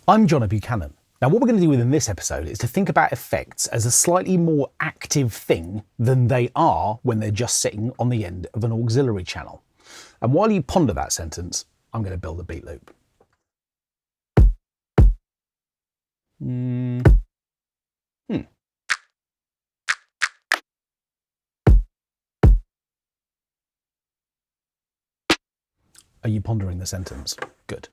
I'm John Buchanan. Now what we're going to do within this episode is to think about effects as a slightly more active thing than they are when they're just sitting on the end of an auxiliary channel. And while you ponder that sentence, I'm going to build a beat loop. Are you pondering the sentence? Good.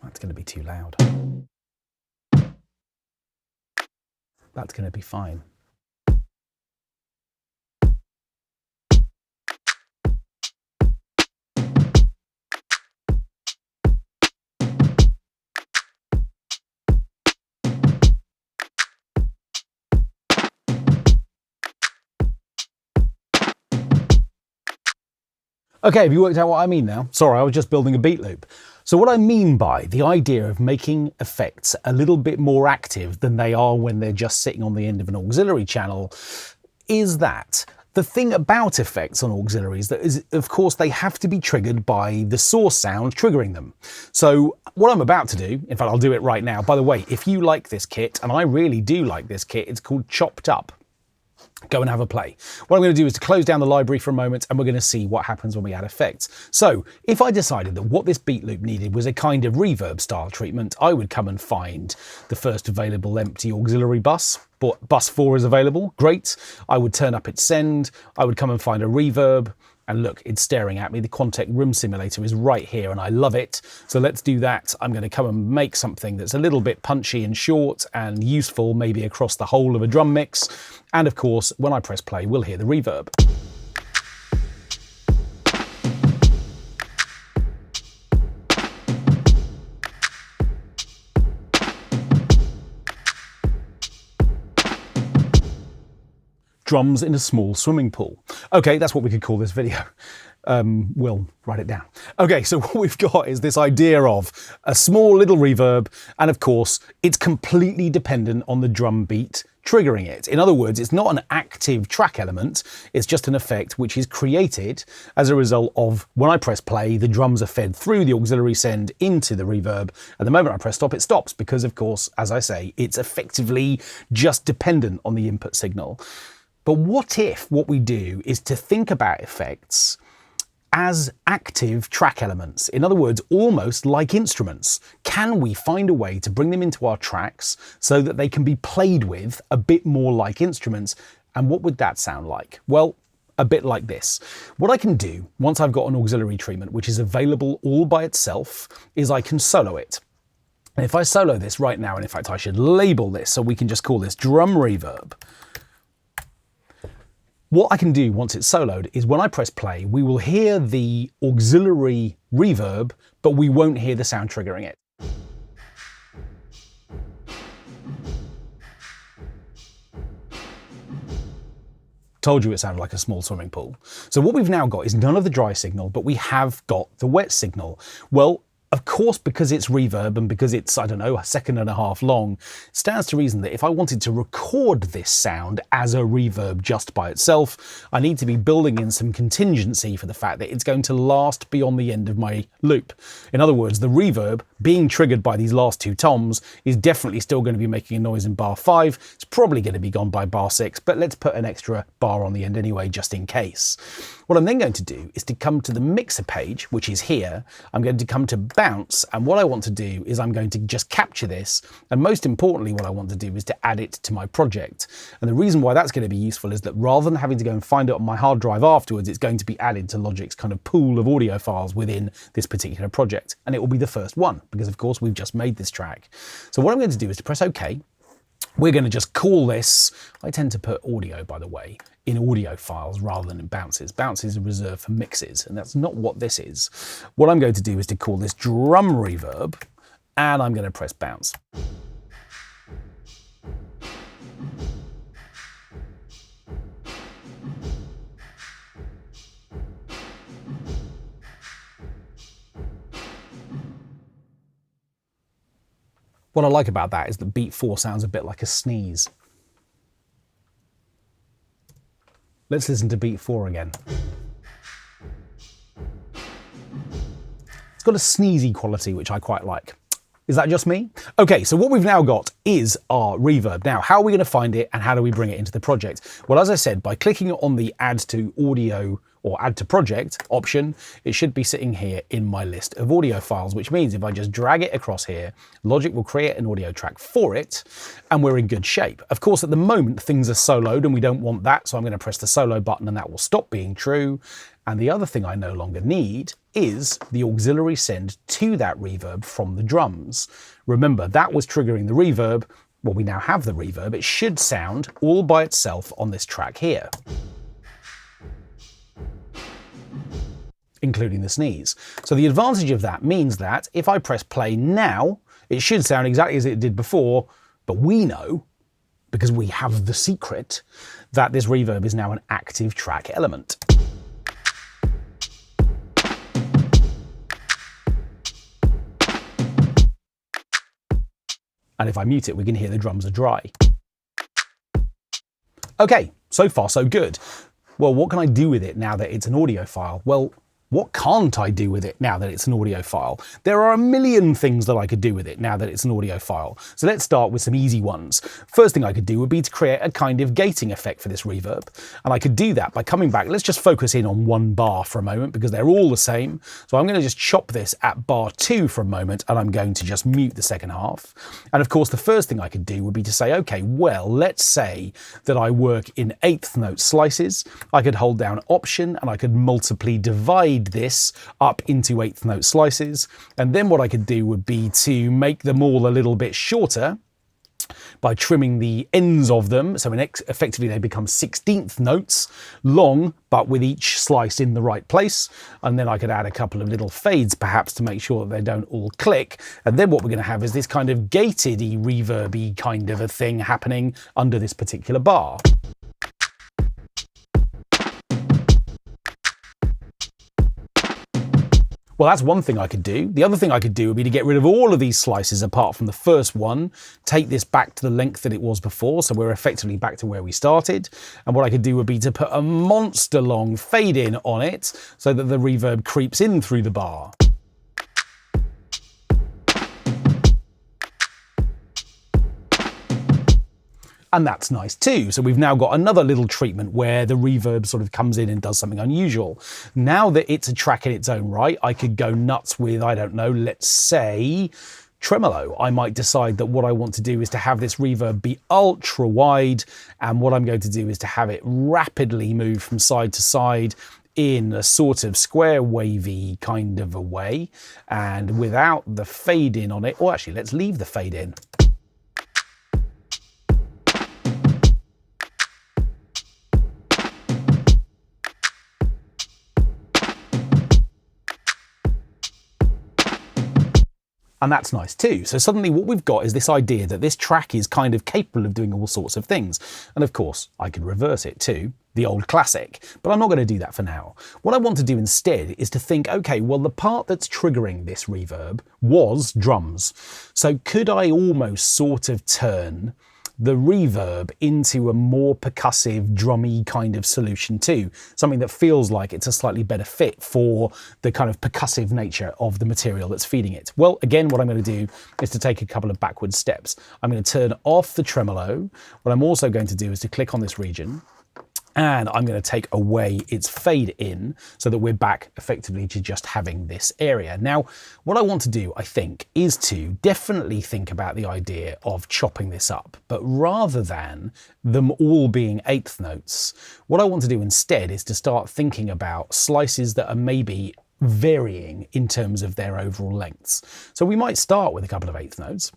That's going to be too loud. That's going to be fine. Okay, have you worked out what I mean now? Sorry, I was just building a beat loop. So what I mean by the idea of making effects a little bit more active than they are when they're just sitting on the end of an auxiliary channel is that the thing about effects on auxiliaries that is, of course, they have to be triggered by the source sound triggering them. So what I'm about to do, in fact, I'll do it right now. By the way, if you like this kit, and I really do like this kit, it's called Chopped Up. Go and have a play. What I'm going to do is to close down the library for a moment and we're going to see what happens when we add effects. So if I decided that what this beat loop needed was a kind of reverb style treatment, I would come and find the first available empty auxiliary bus. But bus 4 is available, great. I would turn up its send, I would come and find a reverb, and look, it's staring at me. The Quantec Room Simulator is right here and I love it. So let's do that. I'm going to come and make something that's a little bit punchy and short and useful, maybe across the whole of a drum mix. And of course, when I press play, we'll hear the reverb. Drums in a small swimming pool. Okay, that's what we could call this video. We'll write it down. Okay, so what we've got is this idea of a small little reverb, and of course, it's completely dependent on the drum beat triggering it. In other words, it's not an active track element, it's just an effect which is created as a result of when I press play, the drums are fed through the auxiliary send into the reverb, and the moment I press stop, it stops, because of course, as I say, it's effectively just dependent on the input signal. But what if what we do is to think about effects as active track elements? In other words, almost like instruments. Can we find a way to bring them into our tracks so that they can be played with a bit more like instruments? And what would that sound like? Well, a bit like this. What I can do once I've got an auxiliary treatment which is available all by itself is I can solo it. And if I solo this right now, and in fact I should label this so we can just call this drum reverb. What I can do once it's soloed is when I press play, we will hear the auxiliary reverb, but we won't hear the sound triggering it. Told you it sounded like a small swimming pool. So what we've now got is none of the dry signal, but we have got the wet signal. Well, of course, because it's reverb and because it's, I don't know, a second and a half long, it stands to reason that if I wanted to record this sound as a reverb just by itself, I need to be building in some contingency for the fact that it's going to last beyond the end of my loop. In other words, the reverb being triggered by these last two toms is definitely still going to be making a noise in bar 5. It's probably going to be gone by bar 6, but let's put an extra bar on the end anyway, just in case. What I'm then going to do is to come to the mixer page, which is here. I'm going to come to bounce, and what I want to do is I'm going to just capture this, and most importantly what I want to do is to add it to my project. And the reason why that's going to be useful is that rather than having to go and find it on my hard drive afterwards, it's going to be added to Logic's kind of pool of audio files within this particular project, and it will be the first one because of course we've just made this track. So what I'm going to do is to press OK. We're going to just call this, I tend to put audio, by the way, in audio files rather than in bounces. Bounces are reserved for mixes, and that's not what this is. What I'm going to do is to call this drum reverb, and I'm going to press bounce. What I like about that is that beat 4 sounds a bit like a sneeze. Let's listen to beat 4 again. It's got a sneezy quality, which I quite like. Is that just me? Okay, so what we've now got is our reverb. Now, how are we going to find it and how do we bring it into the project? Well, as I said, by clicking on the Add to Audio or Add to Project option, it should be sitting here in my list of audio files, which means if I just drag it across here, Logic will create an audio track for it, and we're in good shape. Of course, at the moment, things are soloed and we don't want that, so I'm going to press the solo button and that will stop being true. And the other thing I no longer need is the auxiliary send to that reverb from the drums. Remember, that was triggering the reverb. Well, we now have the reverb. It should sound all by itself on this track here, including the sneeze. So the advantage of that means that if I press play now, it should sound exactly as it did before, but we know, because we have the secret, that this reverb is now an active track element. And if I mute it, we can hear the drums are dry. Okay, so far so good. Well, what can I do with it now that it's an audio file? Well, what can't I do with it now that it's an audio file? There are a million things that I could do with it now that it's an audio file. So let's start with some easy ones. First thing I could do would be to create a kind of gating effect for this reverb. And I could do that by coming back. Let's just focus in on one bar for a moment because they're all the same. So I'm going to just chop this at bar 2 for a moment, and I'm going to just mute the second half. And of course, the first thing I could do would be to say, okay, well, let's say that I work in 1/8 note slices. I could hold down Option and I could multiply divide this up into 1/8 note slices, and then what I could do would be to make them all a little bit shorter by trimming the ends of them, so effectively they become 16th notes long, but with each slice in the right place. And then I could add a couple of little fades perhaps to make sure that they don't all click. And then what we're going to have is this kind of gated-y, reverby kind of a thing happening under this particular bar. Well, that's one thing I could do. The other thing I could do would be to get rid of all of these slices apart from the first one, take this back to the length that it was before, so we're effectively back to where we started. And what I could do would be to put a monster long fade in on it so that the reverb creeps in through the bar. And that's nice too. So we've now got another little treatment where the reverb sort of comes in and does something unusual. Now that it's a track in its own right, I could go nuts with, I don't know, let's say tremolo. I might decide that what I want to do is to have this reverb be ultra wide, and what I'm going to do is to have it rapidly move from side to side in a sort of square wavy kind of a way, and without the fade in on it. Or actually, let's leave the fade in. And that's nice too. So suddenly what we've got is this idea that this track is kind of capable of doing all sorts of things. And of course, I could reverse it too, the old classic, but I'm not going to do that for now. What I want to do instead is to think, okay, well, the part that's triggering this reverb was drums. So could I almost sort of turn the reverb into a more percussive, drummy kind of solution too? Something that feels like it's a slightly better fit for the kind of percussive nature of the material that's feeding it. Well, again, what I'm going to do is to take a couple of backward steps. I'm going to turn off the tremolo. What I'm also going to do is to click on this region, and I'm going to take away its fade in so that we're back effectively to just having this area. Now, what I want to do, I think, is to definitely think about the idea of chopping this up, but rather than them all being 1/8 notes, what I want to do instead is to start thinking about slices that are maybe varying in terms of their overall lengths. So we might start with a couple of 1/8 notes.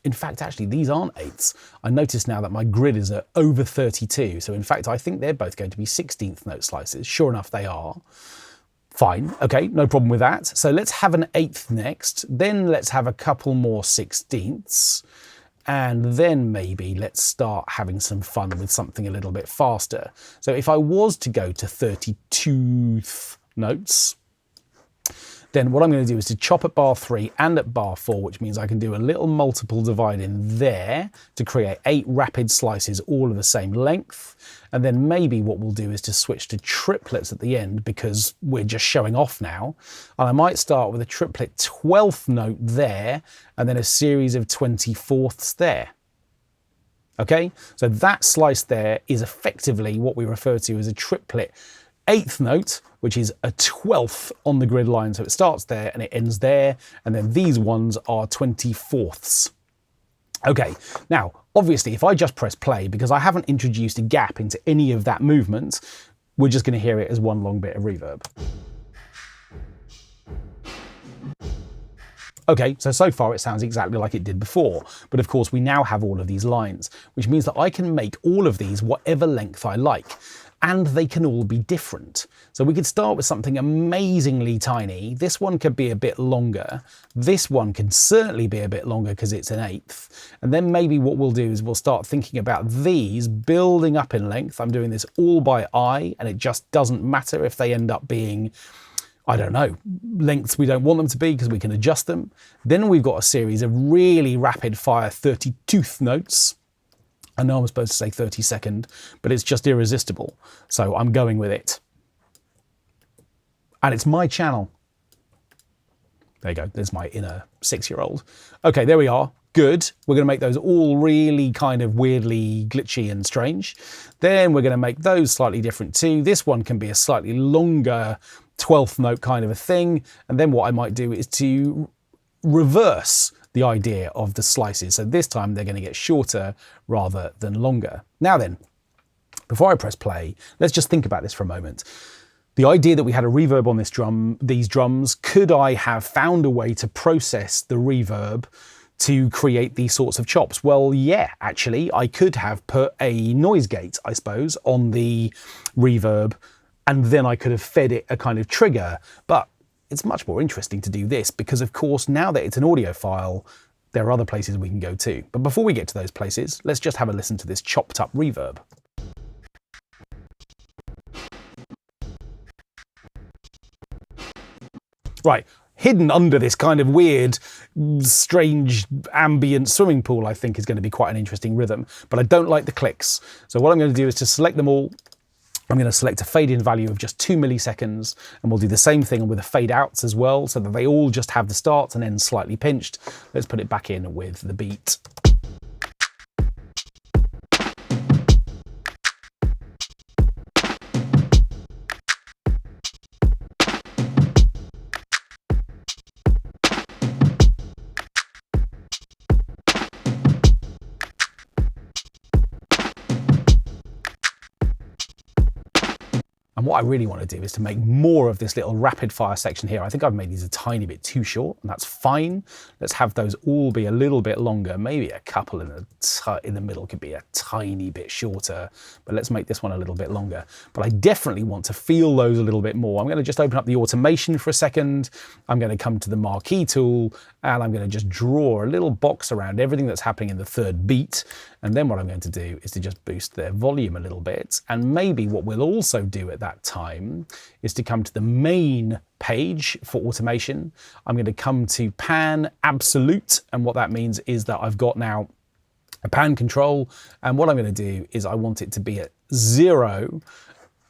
In fact, actually, these aren't 8ths. I notice now that my grid is at over 32. So in fact, I think they're both going to be 16th note slices. Sure enough, they are. Fine. Okay, no problem with that. So let's have an 1/8 next. Then let's have a couple more 16ths. And then maybe let's start having some fun with something a little bit faster. So if I was to go to 32th notes, then what I'm going to do is to chop at bar 3 and at bar 4, which means I can do a little multiple divide in there to create 8 rapid slices, all of the same length. And then maybe what we'll do is to switch to triplets at the end because we're just showing off now. And I might start with a triplet 12th note there and then a series of 24ths there. Okay, so that slice there is effectively what we refer to as a triplet 8th note, which is a 12th on the grid line. So it starts there and it ends there. And then these ones are 24ths. Okay, now, obviously, if I just press play, because I haven't introduced a gap into any of that movement, we're just going to hear it as one long bit of reverb. Okay, so far it sounds exactly like it did before, but of course we now have all of these lines, which means that I can make all of these whatever length I like, and they can all be different. So we could start with something amazingly tiny. This one could be a bit longer. This one can certainly be a bit longer because it's an 8th. And then maybe what we'll do is we'll start thinking about these building up in length. I'm doing this all by eye, and it just doesn't matter if they end up being, I don't know, lengths we don't want them to be because we can adjust them. Then we've got a series of really rapid fire 32th notes. I know I'm supposed to say 32nd, but it's just irresistible. So I'm going with it. And it's my channel. There you go, there's my inner 6-year-old. Okay, there we are, good. We're gonna make those all really kind of weirdly glitchy and strange. Then we're gonna make those slightly different too. This one can be a slightly longer 12th note kind of a thing. And then what I might do is to reverse the idea of the slices. So this time they're going to get shorter rather than longer. Now then, before I press play, let's just think about this for a moment. The idea that we had a reverb on these drums, could I have found a way to process the reverb to create these sorts of chops? Well, yeah, actually, I could have put a noise gate, I suppose, on the reverb, and then I could have fed it a kind of trigger. But it's much more interesting to do this because, of course, now that it's an audio file, there are other places we can go to. But before we get to those places, let's just have a listen to this chopped up reverb. Right, hidden under this kind of weird, strange, ambient swimming pool, I think is going to be quite an interesting rhythm. But I don't like the clicks. So what I'm going to do is to select them all. I'm going to select a fade in value of just 2 milliseconds, and we'll do the same thing with the fade outs as well, so that they all just have the starts and ends slightly pinched. Let's put it back in with the beat. And what I really want to do is to make more of this little rapid fire section here. I think I've made these a tiny bit too short, and that's fine. Let's have those all be a little bit longer. Maybe a couple in the middle could be a tiny bit shorter, but let's make this one a little bit longer. But I definitely want to feel those a little bit more. I'm going to just open up the automation for a second. I'm going to come to the marquee tool, and I'm going to just draw a little box around everything that's happening in the third beat. And then what I'm going to do is to just boost their volume a little bit. And maybe what we'll also do at that time is to come to the main page for automation. I'm going to come to pan absolute. And what that means is that I've got now a pan control. And what I'm going to do is I want it to be at 0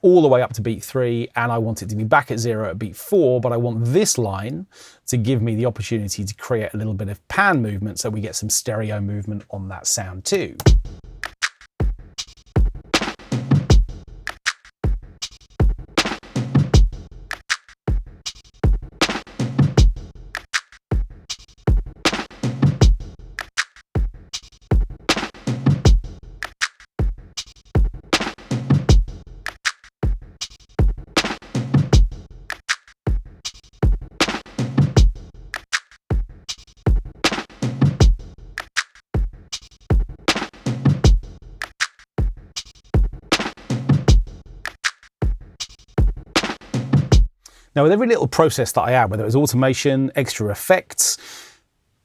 all the way up to beat 3, and I want it to be back at 0 at beat 4, but I want this line to give me the opportunity to create a little bit of pan movement so we get some stereo movement on that sound too. Now, with every little process that I add, whether it's automation, extra effects,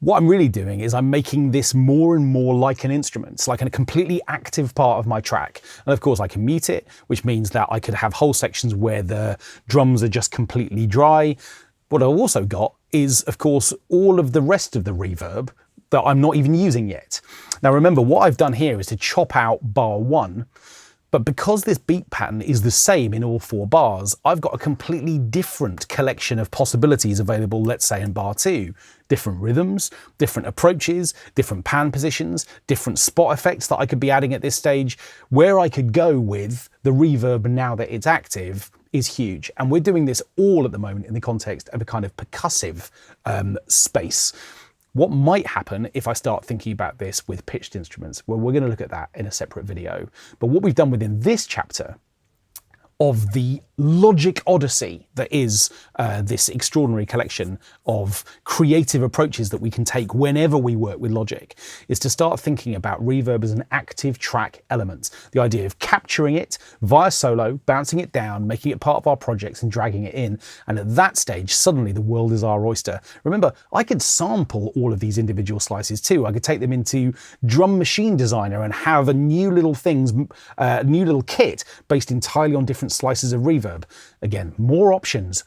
what I'm really doing is I'm making this more and more like an instrument. It's like a completely active part of my track. And of course I can mute it, which means that I could have whole sections where the drums are just completely dry. What I've also got is, of course, all of the rest of the reverb that I'm not even using yet. Now remember, what I've done here is to chop out bar 1, but because this beat pattern is the same in all 4 bars, I've got a completely different collection of possibilities available, let's say in bar 2. Different rhythms, different approaches, different pan positions, different spot effects that I could be adding at this stage. Where I could go with the reverb now that it's active is huge. And we're doing this all at the moment in the context of a kind of percussive space. What might happen if I start thinking about this with pitched instruments? Well, we're going to look at that in a separate video. But what we've done within this chapter of the logic odyssey that is this extraordinary collection of creative approaches that we can take whenever we work with Logic is to start thinking about reverb as an active track element. The idea of capturing it via solo, bouncing it down, making it part of our projects and dragging it in. And at that stage, suddenly the world is our oyster. Remember, I could sample all of these individual slices too. I could take them into Drum Machine Designer and have a new little new little kit based entirely on different slices of reverb. Again, more options.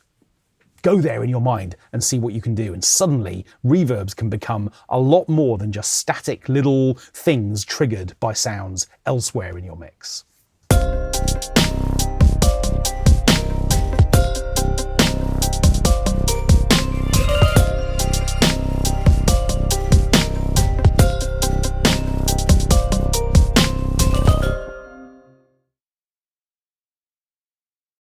Go there in your mind and see what you can do. And suddenly reverbs can become a lot more than just static little things triggered by sounds elsewhere in your mix.